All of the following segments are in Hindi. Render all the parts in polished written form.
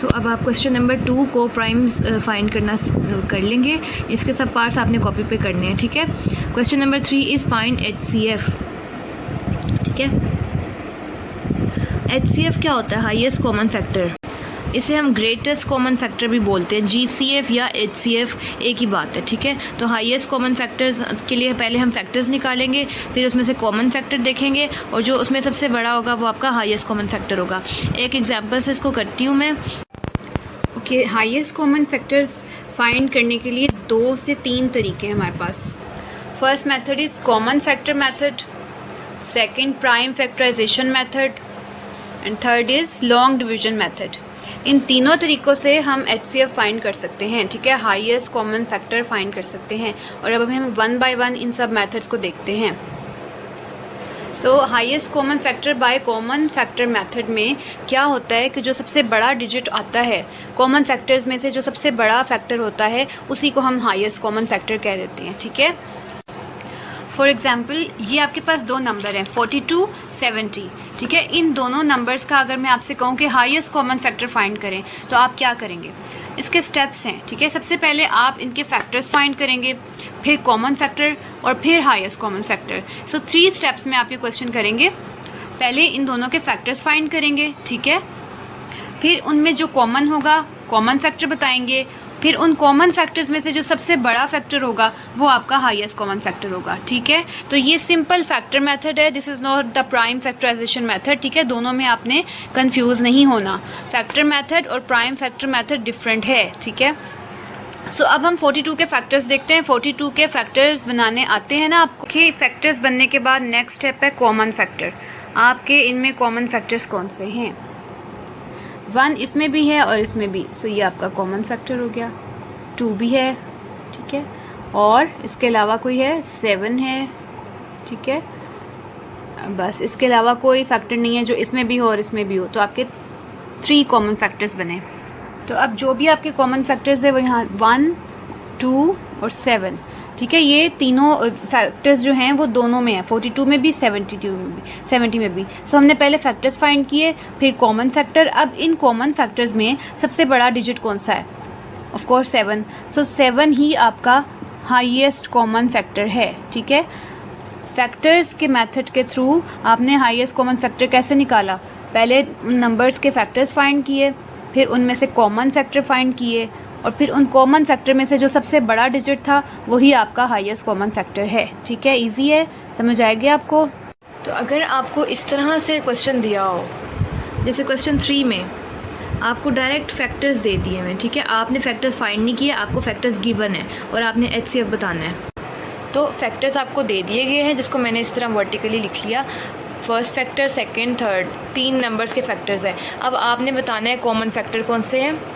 सो अब आप क्वेश्चन नंबर 2 को प्राइम्स फाइंड करना कर लेंगे। इसके सब पार्ट्स आपने कॉपी पे करने हैं, ठीक है। Question number 3 is find HCF, ठीक है। HCF क्या होता है? Highest common factor. इसे हम ग्रेटेस्ट कॉमन फैक्टर भी बोलते हैं। GCF या HCF एक ही बात है, ठीक है। तो हाईएस्ट कॉमन फैक्टर्स के लिए पहले हम फैक्टर्स निकालेंगे, फिर उसमें से कॉमन फैक्टर देखेंगे और जो उसमें सबसे बड़ा होगा वो आपका हाईएस्ट कॉमन फैक्टर होगा। एक एग्जांपल से इसको करती हूँ मैं। Okay, highest common factors find करने के लिए 2 से 3 तरीके हैं हमारे पास। First method is common factor method, second prime factorisation method and third is long division method. इन तीनों तरीकों से हम HCF फाइंड कर सकते हैं, ठीक है। हाईएस्ट कॉमन फैक्टर फाइंड कर सकते हैं। और अब हम 1 बाय 1 इन सब मेथड्स को देखते हैं। सो highest common factor by common factor method में क्या होता है कि जो सबसे बड़ा डिजिट आता है कॉमन फैक्टर्स में से, जो सबसे बड़ा फैक्टर होता है उसी को हम हाईएस्ट कॉमन फैक्टर कह देते हैं, ठीक है। फॉर एग्जाम्पल ये आपके पास 2 नंबर हैं 42, 70, ठीक है। इन दोनों नंबर्स का अगर मैं आपसे कहूँ कि हाईएस्ट कॉमन फैक्टर फाइंड करें तो आप क्या करेंगे? इसके स्टेप्स हैं, ठीक है। सबसे पहले आप इनके फैक्टर्स फाइंड करेंगे, फिर कॉमन फैक्टर और फिर हाईएस्ट कॉमन फैक्टर। सो 3 स्टेप्स में आप ये क्वेश्चन करेंगे। पहले इन दोनों के फैक्टर्स फाइंड करेंगे, ठीक है। फिर उनमें जो कॉमन होगा कॉमन फैक्टर बताएंगे, फिर उन कॉमन फैक्टर्स में से जो सबसे बड़ा फैक्टर होगा वो आपका हाईएस्ट कॉमन फैक्टर होगा, ठीक है। तो ये सिंपल फैक्टर मेथड है, this is not the prime factorisation method, ठीक है। दोनों में आपने कंफ्यूज नहीं होना। फैक्टर मेथड और प्राइम फैक्टर मेथड डिफरेंट है, ठीक है। सो अब हम 42 के फैक्टर्स देखते हैं। 42 के फैक्टर्स बनाने आते हैं ना आपको। okay, फैक्टर्स बनने के बाद नेक्स्ट स्टेप है कॉमन फैक्टर। आपके इनमें कॉमन फैक्टर्स कौन से हैं? 1 इसमें भी है और इसमें भी, सो ये आपका कॉमन फैक्टर हो गया। 2 भी है, ठीक है, और इसके अलावा कोई है 7 है, ठीक है। बस इसके अलावा कोई फैक्टर नहीं है जो इसमें भी हो और इसमें भी हो। तो आपके 3 कॉमन फैक्टर्स बने। तो अब जो भी आपके कॉमन फैक्टर्स है वो यहाँ 1, 2 और 7, ठीक है। ये तीनों फैक्टर्स जो हैं वो दोनों में है, 42 में भी 72 में भी 70 में भी। सो हमने पहले फैक्टर्स फाइंड किए, फिर कॉमन फैक्टर। अब इन कॉमन फैक्टर्स में सबसे बड़ा डिजिट कौन सा है? Of course 7। सो 7 ही आपका हाईएस्ट कॉमन फैक्टर है, ठीक है। फैक्टर्स के मेथड के थ्रू आपने हाईएस्ट कॉमन फैक्टर कैसे निकाला? पहले उन नंबर्स के फैक्टर्स फाइंड किए, फिर उनमें से कॉमन फैक्टर फाइंड किए और फिर उन कॉमन फैक्टर में से जो सबसे बड़ा डिजिट था वही आपका हाईएस्ट कॉमन फैक्टर है, ठीक है। इजी है, समझ आएगी आपको। तो अगर आपको इस तरह से क्वेश्चन दिया हो, जैसे क्वेश्चन 3 में आपको डायरेक्ट फैक्टर्स दे दिए हैं, ठीक है। आपने फैक्टर्स फाइंड नहीं किए, आपको फैक्टर्स गिवन है और आपने HCF बताना है। तो फैक्टर्स आपको दे दिए गए हैं जिसको मैंने इस तरह वर्टिकली लिख लिया। First factor, second, third, 3 numbers के फैक्टर्स हैं। अब आपने बताना है कॉमन फैक्टर कौन से हैं।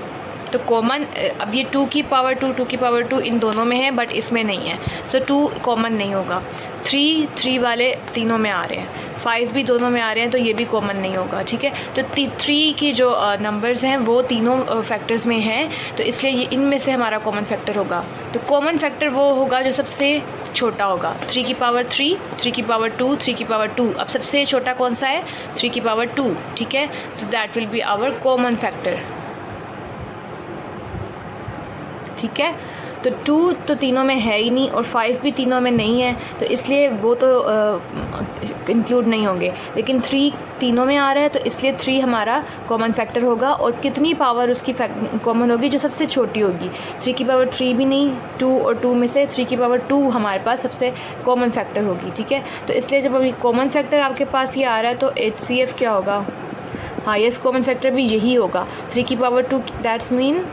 तो कॉमन, अब ये 2 की पावर 2, 2 की पावर 2 इन दोनों में है बट इसमें नहीं है, सो 2 कॉमन नहीं होगा। 3 वाले तीनों में आ रहे हैं, 5 भी दोनों में आ रहे हैं, तो ये भी कॉमन नहीं होगा, ठीक है। तो 3 की जो नंबर्स हैं वो तीनों फैक्टर्स में हैं, तो इसलिए ये इनमें से हमारा कॉमन फैक्टर होगा। तो कॉमन फैक्टर वो होगा जो सबसे छोटा होगा। 3 की पावर 3, 3 की पावर 2, 3 की पावर 2। अब सबसे छोटा कौन सा है? 3 की पावर 2, ठीक है। So that will be our common factor, ठीक है। तो 2 तो तीनों में है ही नहीं और 5 भी तीनों में नहीं है, तो इसलिए वो तो इंक्लूड नहीं होंगे। लेकिन 3 तीनों में आ रहा है, तो इसलिए 3 हमारा कॉमन फैक्टर होगा। और कितनी पावर उसकी कॉमन होगी? जो सबसे छोटी होगी। 3 की पावर 3 भी नहीं, 2 और 2 में से 3 की पावर 2 हमारे पास सबसे कॉमन फैक्टर होगी, ठीक है। तो इसलिए जब अभी कॉमन फैक्टर आपके पास ये आ रहा है तो HCF क्या होगा? हाईएस्ट कॉमन फैक्टर भी यही होगा। 3 की पावर 2 दैट्स मीन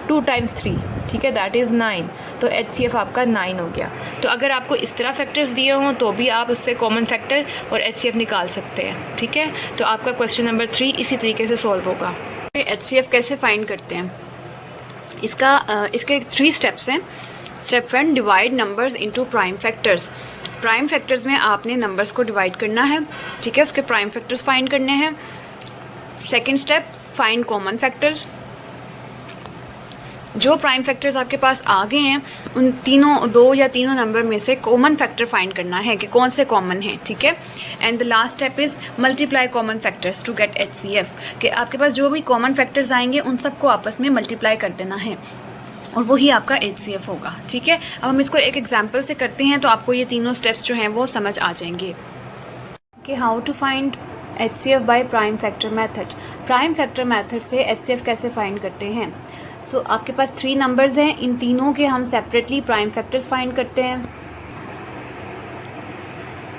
2 टाइम्स 3, ठीक है, दैट इज़ 9। तो HCF आपका 9 हो गया। तो अगर आपको इस तरह फैक्टर्स दिए हों तो भी आप उससे कॉमन फैक्टर और HCF निकाल सकते हैं, ठीक है। तो आपका क्वेश्चन नंबर 3 इसी तरीके से सॉल्व होगा। HCF कैसे फाइंड करते हैं? इसके 3 स्टेप्स हैं। Step 1, divide numbers into prime factors. Prime factors में आपने नंबर्स को डिवाइड करना है, ठीक है, उसके प्राइम फैक्टर्स फाइंड करने हैं। Second step, find common factors. जो प्राइम फैक्टर्स आपके पास आ गए हैं उन तीनों, दो या तीनों नंबर में से कॉमन फैक्टर फाइंड करना है कि कौन से कॉमन है, ठीक है। And the last step is multiply common factors to get HCF, कि आपके पास जो भी कॉमन फैक्टर्स आएंगे उन सबको आपस में मल्टीप्लाई कर देना है और वही आपका HCF होगा, ठीक है। अब हम इसको एक एग्जाम्पल से करते हैं तो आपको ये तीनों स्टेप्स जो हैं वो समझ आ जाएंगे कि how to find HCF by prime factor method. Prime factor method से HCF कैसे फाइंड करते हैं। सो आपके पास 3 नंबर्स हैं, इन तीनों के हम सेपरेटली प्राइम फैक्टर्स फाइंड करते हैं।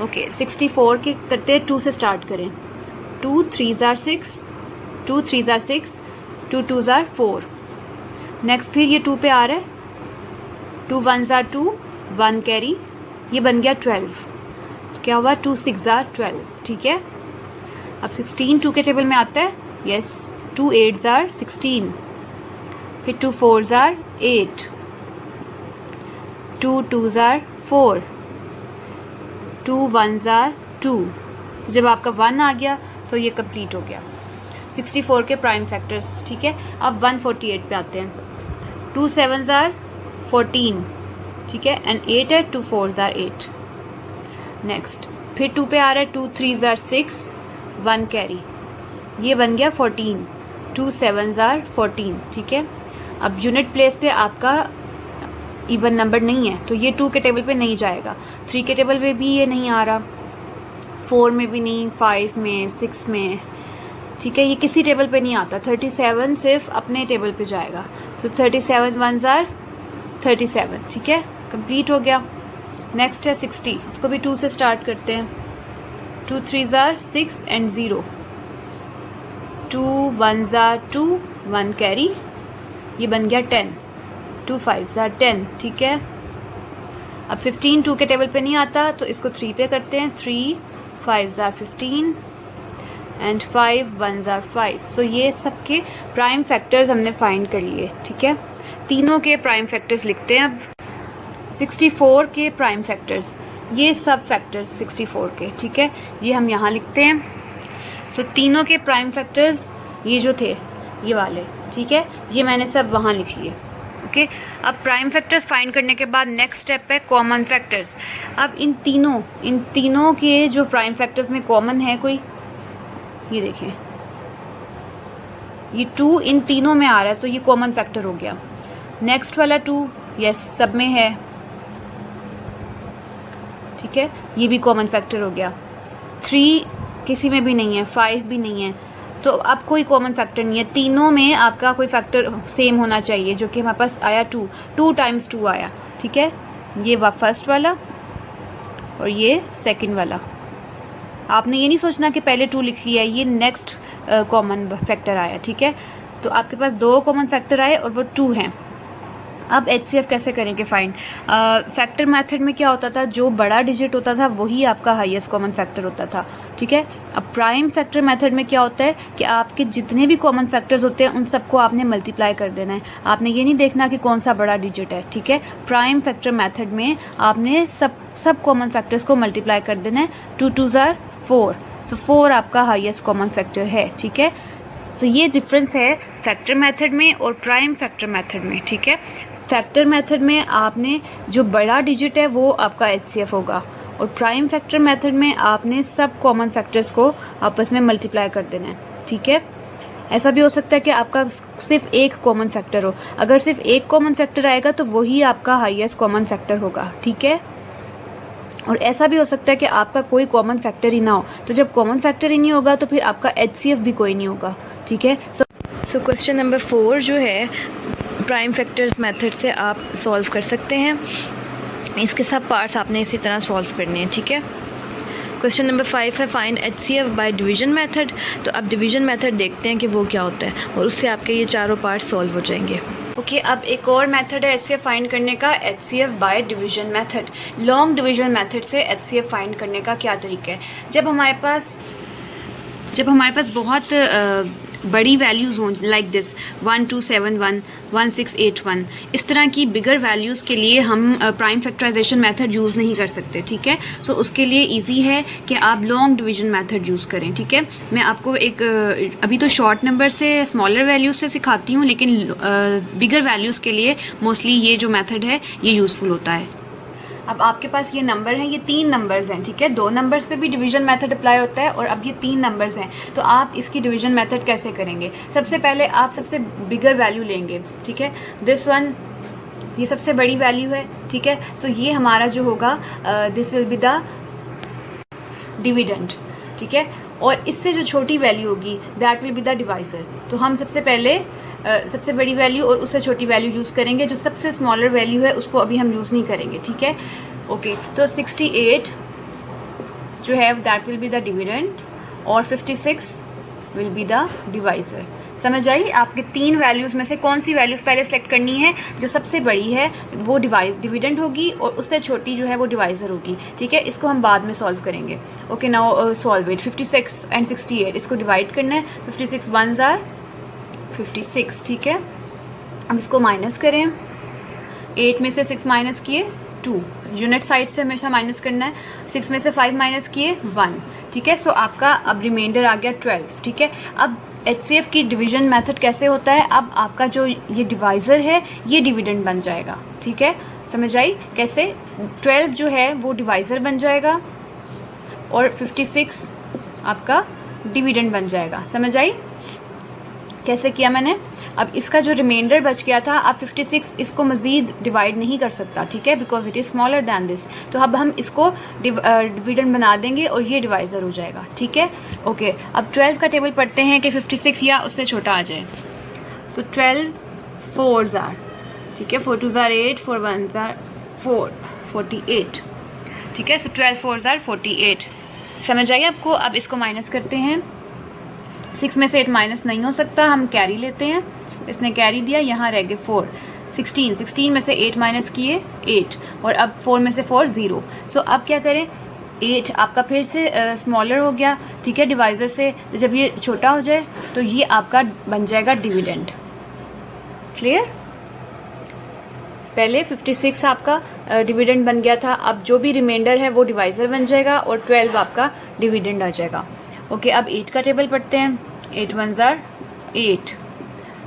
ओके 64 के करते हैं, 2 से स्टार्ट करें। 2 3s are 6, 2 3s are 6, 2 2s are 4। Next फिर ये 2 पे आ रहा है, 2 1s are 2, 1 कैरी, ये बन गया 12। क्या हुआ, 2 6s are 12, ठीक है। अब 16 2 के टेबल में आता है, यस। 2 8s are 16, फिर 2 4s are 8, 2 2s are 4, 2 1s are 2। तो जब आपका 1 आ गया तो ये कंप्लीट हो गया 64 के प्राइम फैक्टर्स, ठीक है। अब 148 पे आते हैं। 2 7s are 14, ठीक है, एंड 8 है, 2 4s are 8। नेक्स्ट फिर 2 पे आ रहा है, 2 3s are 6, 1 कैरी, ये बन गया 14, 2 7s are 14, ठीक है। अब यूनिट प्लेस पे आपका इवन नंबर नहीं है तो ये 2 के टेबल पे नहीं जाएगा, 3 के टेबल पे भी ये नहीं आ रहा, 4 में भी नहीं, 5 में, 6 में, ठीक है, ये किसी टेबल पे नहीं आता। 37 सिर्फ अपने टेबल पे जाएगा, तो 37 1s are 37, ठीक है, कंप्लीट हो गया। नेक्स्ट है 60, इसको भी 2 से स्टार्ट करते हैं। 2 3s are 6 and 0, 2 1s are 2, 1 carry, ये बन गया 10, 2 5s are 10, ठीक है। अब 15 2 के टेबल पे नहीं आता तो इसको 3 पे करते हैं। 3 5s are 15 and 5 1s are 5। सो ये सबके प्राइम फैक्टर्स हमने फाइंड कर लिए, ठीक है। तीनों के प्राइम फैक्टर्स लिखते हैं अब। 64 के प्राइम फैक्टर्स, ये सब फैक्टर्स 64 के, ठीक है, ये हम यहाँ लिखते हैं। सो तीनों के प्राइम फैक्टर्स ये जो थे ये वाले, ठीक है, ये मैंने सब वहाँ लिख लिए। ओके अब प्राइम फैक्टर्स फाइंड करने के बाद नेक्स्ट स्टेप है कॉमन फैक्टर्स। अब इन तीनों के जो प्राइम फैक्टर्स में कॉमन है कोई, ये देखें, ये 2 इन तीनों में आ रहा है तो ये कॉमन फैक्टर हो गया। नेक्स्ट वाला 2 यस सब में है, ठीक है, ये भी कॉमन फैक्टर हो गया। 3 किसी में भी नहीं है, 5 भी नहीं है, तो अब कोई कॉमन फैक्टर नहीं है। तीनों में आपका कोई फैक्टर सेम होना चाहिए, जो कि हमारे पास आया 2 टाइम्स 2 आया, ठीक है, ये फर्स्ट वाला और ये सेकंड वाला। आपने ये नहीं सोचना कि पहले 2 लिख लिया, ये नेक्स्ट कॉमन फैक्टर आया, ठीक है। तो आपके पास 2 कॉमन फैक्टर आए और वो 2 हैं। अब HCF कैसे करेंगे फाइंड। फैक्टर मेथड में क्या होता था, जो बड़ा डिजिट होता था वही आपका हाईएस्ट कॉमन फैक्टर होता था, ठीक है। अब प्राइम फैक्टर मेथड में क्या होता है कि आपके जितने भी कॉमन फैक्टर्स होते हैं उन सबको आपने मल्टीप्लाई कर देना है। आपने ये नहीं देखना कि कौन सा बड़ा डिजिट है, ठीक है। प्राइम फैक्टर मेथड में आपने सब कॉमन फैक्टर्स को मल्टीप्लाई कर देना है। 2 2s are 4, सो 4 आपका हाईएस्ट कॉमन फैक्टर है, ठीक है। तो ये डिफरेंस है फैक्टर मेथड में और प्राइम फैक्टर मेथड में, ठीक है। फैक्टर मेथड में आपने जो बड़ा डिजिट है वो आपका HCF होगा और प्राइम फैक्टर मेथड में आपने सब कॉमन फैक्टर्स को आपस में मल्टीप्लाई कर देना है, ठीक है। ऐसा भी हो सकता है कि आपका सिर्फ एक कॉमन फैक्टर हो, अगर सिर्फ एक कॉमन फैक्टर आएगा तो वही आपका हाईएस्ट कॉमन फैक्टर होगा, ठीक है। और ऐसा भी हो सकता है कि आपका कोई कॉमन फैक्टर ही ना हो, तो जब कॉमन फैक्टर ही नहीं होगा तो फिर आपका HCF भी कोई नहीं होगा, ठीक है। सो क्वेश्चन नंबर 4 जो है प्राइम फैक्टर्स मेथड से आप सॉल्व कर सकते हैं। इसके सब पार्ट्स आपने इसी तरह सॉल्व करने हैं, ठीक है। क्वेश्चन नंबर 5 है find HCF by division method. तो अब डिवीजन मेथड देखते हैं कि वो क्या होता है और उससे आपके ये चारों पार्ट सॉल्व हो जाएंगे। ओके अब एक और मेथड है HCF फाइंड करने का, HCF by division method. Long division method से HCF फाइंड करने का क्या तरीका है। जब हमारे पास बहुत बड़ी वैल्यूज़ हों लाइक दिस 1271 1681, इस तरह की बिगर वैल्यूज़ के लिए हम प्राइम फैक्टराइजेशन मेथड यूज़ नहीं कर सकते, ठीक है। सो उसके लिए इजी है कि आप लॉन्ग डिवीजन मेथड यूज़ करें, ठीक है। मैं आपको एक अभी तो शॉर्ट नंबर से स्मॉलर वैल्यूज़ से सिखाती हूँ, लेकिन बिगर वैल्यूज़ के लिए मोस्टली ये जो मेथड है ये यूज़फुल होता है। अब आपके पास ये नंबर है, ये 3 नंबर्स हैं, ठीक है। 2 नंबर्स पे भी डिवीजन मेथड अप्लाई होता है और अब ये 3 नंबर्स हैं, तो आप इसकी डिवीजन मेथड कैसे करेंगे? सबसे पहले आप सबसे बिगर वैल्यू लेंगे, ठीक है। दिस वन, ये सबसे बड़ी वैल्यू है, ठीक है। सो ये हमारा जो होगा this will be the dividend, ठीक है। और इससे जो छोटी वैल्यू होगी that will be the divisor. तो हम सबसे पहले सबसे बड़ी वैल्यू और उससे छोटी वैल्यू यूज़ करेंगे, जो सबसे स्मॉलर वैल्यू है उसको अभी हम यूज़ नहीं करेंगे, ठीक है। ओके, तो 68 जो है that will be the dividend और 56 विल बी द डिवाइजर। समझ आई? आपके 3 वैल्यूज़ में से कौन सी वैल्यूज़ पहले सेलेक्ट करनी है? जो सबसे बड़ी है वो डिविडेंड होगी और उससे छोटी जो है वो डिवाइजर होगी, ठीक है। इसको हम बाद में सॉल्व करेंगे। Okay, now solve it. 56 and 68 इसको डिवाइड करना है। 56 1s are 56, ठीक है। अब इसको माइनस करें, 8 में से 6 माइनस किए 2, यूनिट साइड से हमेशा माइनस करना है। 6 में से 5 माइनस किए 1, ठीक है। सो आपका अब रिमाइंडर आ गया 12, ठीक है। अब HCF की डिवीजन मेथड कैसे होता है? अब आपका जो ये डिवाइजर है ये डिविडेंड बन जाएगा, ठीक है। समझ आई कैसे? 12 जो है वो डिवाइजर बन जाएगा और 56 आपका डिविडेंड बन जाएगा। समझ आई कैसे किया मैंने? अब इसका जो रिमाइंडर बच गया था, अब 56 इसको मजीद डिवाइड नहीं कर सकता, ठीक है, because it is smaller than this. तो अब हम इसको डिविडेंड बना देंगे और ये डिवाइजर हो जाएगा, ठीक है। ओके, अब 12 का टेबल पढ़ते हैं कि 56 या उससे छोटा आ जाए। सो 12 4s are, ठीक है। 4 2s are 8, 4 1s are 4, 48, ठीक है। सो 12 4s are 48। समझ आइए आपको? अब इसको माइनस करते हैं। 6 में से 8 माइनस नहीं हो सकता, हम कैरी लेते हैं। इसने कैरी दिया, यहाँ रह गए 4। 16 में से 8 माइनस किए 8 और अब 4 में से 4 0। सो अब क्या करें? 8 आपका फिर से स्मॉलर हो गया, ठीक है, डिवाइजर से। तो जब ये छोटा हो जाए तो ये आपका बन जाएगा डिविडेंड। क्लियर? पहले 56 आपका डिविडेंड बन गया था, अब जो भी रिमाइंडर है वो डिवाइजर बन जाएगा और 12 आपका डिविडेंड आ जाएगा। ओके, अब 8 का टेबल पढ़ते हैं। 8 1s are 8,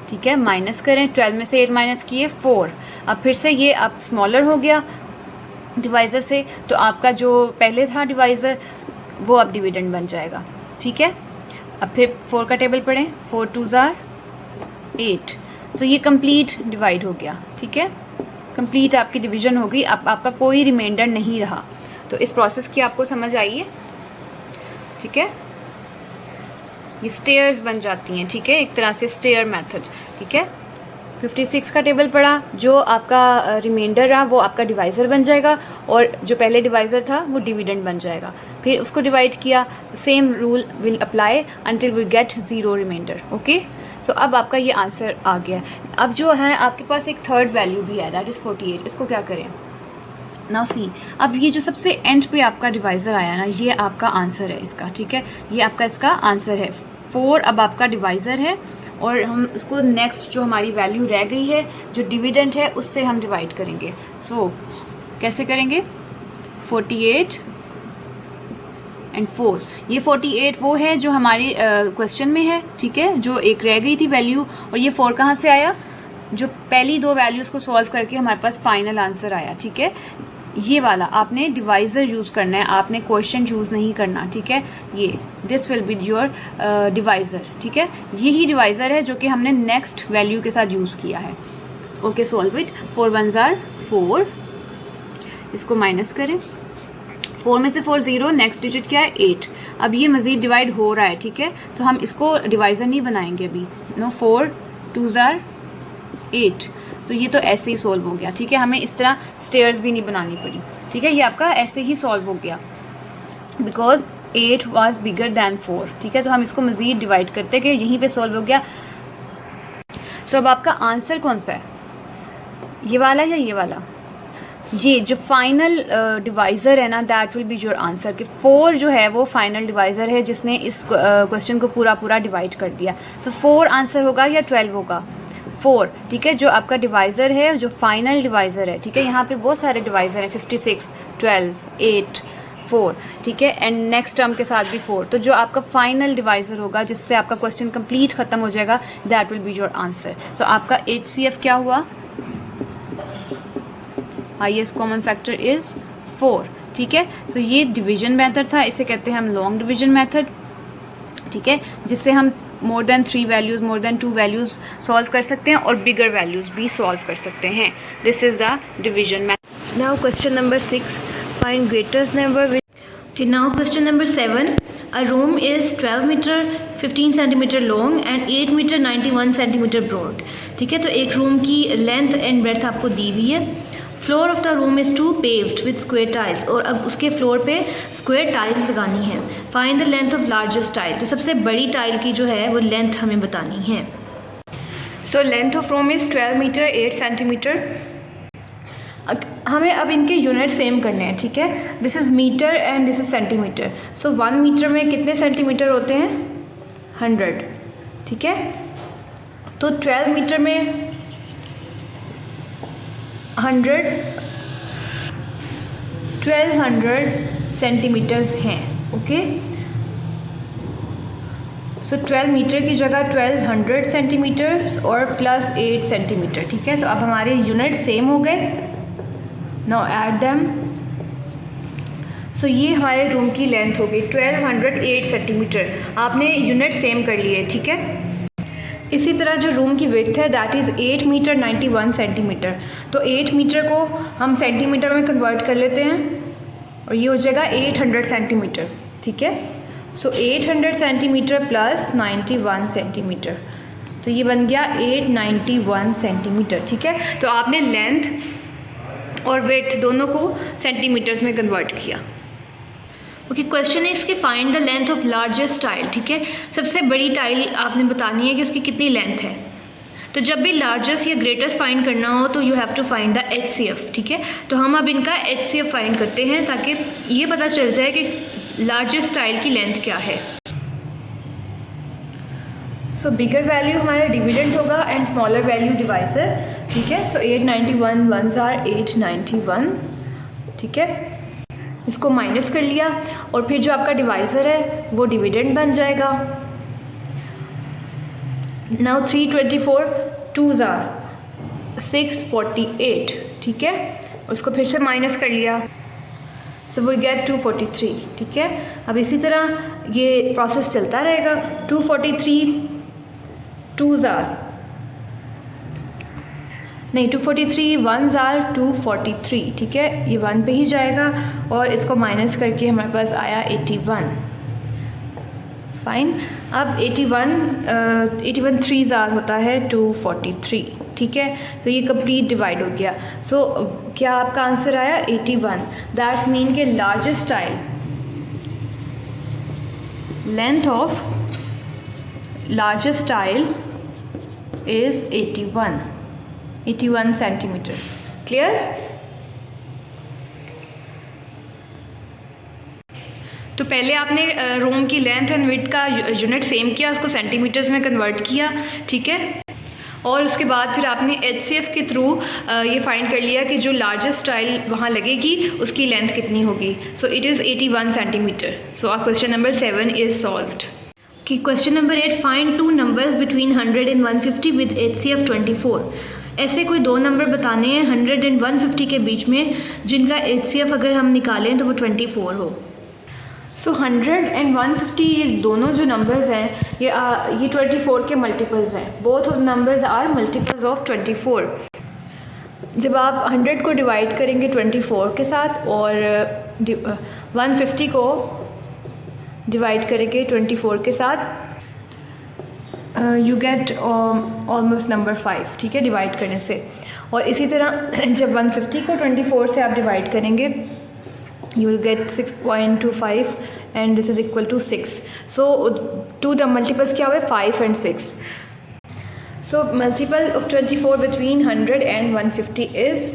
ठीक है। माइनस करें, 12 में से 8 माइनस किए 4। अब फिर से ये अब स्मॉलर हो गया डिवाइजर से, तो आपका जो पहले था डिवाइजर वो अब डिविडेंड बन जाएगा, ठीक है। अब फिर 4 का टेबल पढ़ें। 4 2s are 8, तो ये कंप्लीट डिवाइड हो गया, ठीक है। कंप्लीट आपकी डिवीजन हो गई, अब आपका कोई रिमाइंडर नहीं रहा। तो इस प्रोसेस की आपको समझ आई है, ठीक है। ये स्टेयर्स बन जाती हैं, ठीक है, एक तरह से स्टेयर मेथड, ठीक है। 56 का टेबल पड़ा, जो आपका रिमाइंडर रहा वो आपका डिवाइजर बन जाएगा और जो पहले डिवाइजर था वो डिविडेंड बन जाएगा। फिर उसको डिवाइड किया, same rule will apply until we get 0 remainder. Okay, so अब आपका ये आंसर आ गया। अब जो है आपके पास एक थर्ड वैल्यू भी है, दैट इज़ 48। इसको क्या करें? नाउ सी, अब ये जो सबसे एंड पे आपका डिवाइजर आया ना, ये आपका आंसर है इसका, ठीक है। ये आपका इसका आंसर है। 4 अब आपका डिवाइजर है और हम उसको नेक्स्ट जो हमारी वैल्यू रह गई है जो डिविडेंड है उससे हम डिवाइड करेंगे। सो कैसे करेंगे? 48 एंड 4। ये 48 वो है जो हमारी क्वेश्चन में है, ठीक है, जो एक रह गई थी वैल्यू। और ये 4 कहाँ से आया? जो पहली 2 वैल्यूज को सॉल्व करके हमारे पास फाइनल आंसर आया, ठीक है। ये वाला आपने डिवाइजर यूज करना है, आपने क्वेश्चन यूज नहीं करना, ठीक है। ये this will be your divisor, ठीक है। यही डिवाइजर है जो कि हमने नेक्स्ट वैल्यू के साथ यूज किया है। Okay, solve it. 4 1s are 4, इसको माइनस करें। 4 में से 4 0, नेक्स्ट डिजिट क्या है? 8। अब ये मजीद डिवाइड हो रहा है, ठीक है, तो हम इसको डिवाइजर नहीं बनाएंगे अभी। नो, 4 2s are 8, तो ये तो ऐसे ही सॉल्व हो गया, ठीक है। हमें इस तरह स्टेयर्स भी नहीं बनानी पड़ी, ठीक है। ये आपका ऐसे ही सॉल्व हो गया बिकॉज 8 was bigger than 4, ठीक है। तो हम इसको मजीद डिवाइड करते गए, यहीं पे सॉल्व हो गया। सो अब आपका आंसर कौन सा है? ये वाला या ये वाला? ये जो फाइनल डिवाइज़र है ना, that will be your answer, कि 4 जो है वो फाइनल डिवाइज़र है जिसने इस क्वेश्चन को पूरा डिवाइड कर दिया। सो 4 आंसर होगा या 12 होगा? 4, ठीक है, जो आपका डिवाइज़र है, जो फाइनल डिवाइज़र है, ठीक है। यहाँ पे बहुत सारे डिवाइज़र हैं, 56, 12, 8, 4, ठीक है, एंड नेक्स्ट टर्म के साथ भी 4। तो जो आपका फाइनल डिवाइज़र होगा जिससे आपका क्वेश्चन कंप्लीट खत्म हो जाएगा, that will be your answer. So आपका HCF क्या हुआ? हाईएस्ट कॉमन फैक्टर इज 4, ठीक है। तो ये डिवीजन मेथड था, इसे कहते हैं हम लॉन्ग डिवीजन मेथड, ठीक है, जिससे हम more than 3 values, more than 2 values solve कर सकते हैं और बिगर वैल्यूज भी सॉल्व कर सकते हैं। This is the division method. Now question number 6, find greatest number which. Okay, now question number 7. A room is 12 meter 15 centimeter long and 8 meter 91 centimeter broad. ठीक है, तो एक रूम की लेंथ एंड ब्रेथ आपको दी हुई है। Floor of the room is to paved with square tiles, और अब उसके फ्लोर पे स्क्वायर टाइल्स लगानी है। Find the length of largest tile, तो सबसे बड़ी टाइल की जो है वो लेंथ हमें बतानी है। So length of room is 12 metre 8 centimetre. हमें अब इनके यूनिट सेम करने हैं, ठीक है। This is metre and this is centimetre. So 1 metre में कितने सेंटीमीटर होते हैं? 100, ठीक है। तो 12 मीटर में 1200 सेंटीमीटर्स हैं, ओके। सो 12 मीटर की जगह 1200 सेंटीमीटर्स और प्लस 8 सेंटीमीटर, ठीक है। तो अब हमारे यूनिट सेम हो गए। Now add them. सो ये हमारे रूम की लेंथ हो गई 1208 सेंटीमीटर। आपने यूनिट सेम कर लिए, ठीक है। इसी तरह जो रूम की विड्थ है दैट इज़ 8 मीटर 91 सेंटीमीटर। तो 8 मीटर को हम सेंटीमीटर में कन्वर्ट कर लेते हैं और ये हो जाएगा 800 सेंटीमीटर, ठीक है। सो 800 सेंटीमीटर प्लस 91 सेंटीमीटर, तो ये बन गया 891 सेंटीमीटर, ठीक है। तो आपने लेंथ और वेट दोनों को सेंटीमीटर्स में कन्वर्ट किया। ओके, क्वेश्चन इज कि find the length of largest tile, ठीक है। सबसे बड़ी टाइल आपने बतानी है कि उसकी कितनी लेंथ है। तो जब भी लार्जेस्ट या ग्रेटेस्ट फाइंड करना हो तो you have to find the HCF, ठीक है। तो हम अब इनका HCF फाइंड करते हैं ताकि ये पता चल जाए कि लार्जेस्ट टाइल की लेंथ क्या है। सो बिगर वैल्यू हमारा डिविडेंड होगा एंड स्मॉलर वैल्यू डिवाइसर, ठीक है। सो 891 1s are 891, ठीक है। इसको माइनस कर लिया और फिर जो आपका डिवाइसर है वो डिविडेंड बन जाएगा। नाउ 324 2s are 648, ठीक है। उसको फिर से माइनस कर लिया, सो वी गेट 243, ठीक है। अब इसी तरह ये प्रोसेस चलता रहेगा। 243 2s are नहीं 243 1s are 243, ठीक है। ये 1 पे ही जाएगा और इसको माइनस करके हमारे पास आया 81, फाइन। अब 81 3s are होता है 243, ठीक है। सो ये कंप्लीट डिवाइड हो गया। सो क्या आपका आंसर आया 81। दैट्स मीन के largest tile length of largest tile is 81 centimetre. Clear? तो पहले आपने रूम की लेंथ एंड विड्थ का यूनिट सेम किया, उसको सेंटीमीटर्स में कन्वर्ट किया, ठीक है। और उसके बाद फिर आपने HCF के थ्रू ये फाइंड कर लिया कि जो लार्जेस्ट टाइल वहाँ लगेगी उसकी लेंथ कितनी होगी। So it is 81 centimetre. So our question number 7 is solved. कि question number 8, find 2 numbers between 100 and 150 with HCF 24। ऐसे कोई 2 नंबर बताने हैं 100 and 150 के बीच में जिनका HCF अगर हम निकालें तो वो 24 हो। सो 100 and 150 ये दोनों जो नंबर्स हैं ये 24 के मल्टीपल्स हैं। Both numbers are multiples of 24। जब आप 100 को डिवाइड करेंगे 24 के साथ और 150 को डिवाइड करेंगे 24 के साथ, यू गेट ऑलमोस्ट नंबर 5, ठीक है, डिवाइड करने से। और इसी तरह जब 150 को 24 से आप डिवाइड करेंगे you will get 6.25 and this is equal to 6. So 2 multiples क्या हुए 5 and 6. So multiple of 24 between 100 and 150 is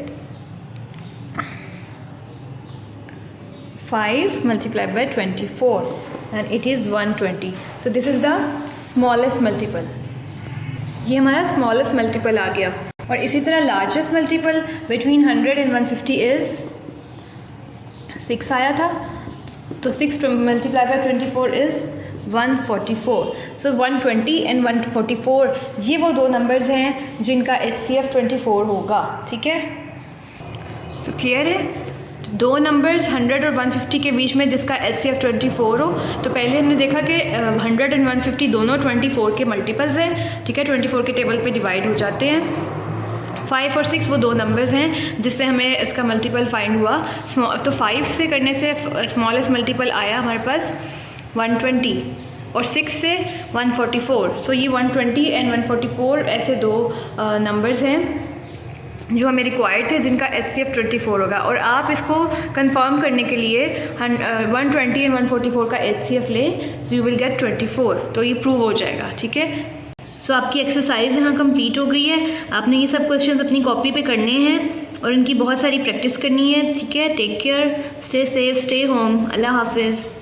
5 multiplied by 24 and it is 120. So this is the smallest multiple. ये हमारा smallest multiple आ गया. और इसी तरह largest multiple between 100 and 150 is 6 आया था. तो 6 multiply by 24 is 144. So 120 and 144 ये वो दो नंबर्स हैं जिनका HCF 24 होगा. ठीक है, सो क्लियर है. दो नंबर्स 100 और 150 के बीच में जिसका HCF 24 हो. तो पहले हमने देखा कि 100 एंड 150 दोनों 24 के मल्टीपल्स हैं. ठीक है, 24 के टेबल पे डिवाइड हो जाते हैं. 5 और 6 वो दो नंबर्स हैं जिससे हमें इसका मल्टीपल फाइंड हुआ. तो 5 से करने से स्मॉलेस्ट मल्टीपल आया हमारे पास 120 और 6 से 144. सो ये 120 एंड 144 ऐसे दो नंबर्स हैं जो हमें रिक्वायर्ड थे जिनका HCF 24 होगा. और आप इसको कंफर्म करने के लिए 120 एंड 144 का HCF लें, सो यू विल गेट 24. तो ये प्रूव हो जाएगा. ठीक है, सो आपकी एक्सरसाइज यहाँ कंप्लीट हो गई है. आपने ये सब क्वेश्चंस अपनी कॉपी पे करने हैं और इनकी बहुत सारी प्रैक्टिस करनी है. ठीक है, take care, stay safe, stay home. अल्लाह हाफिज़.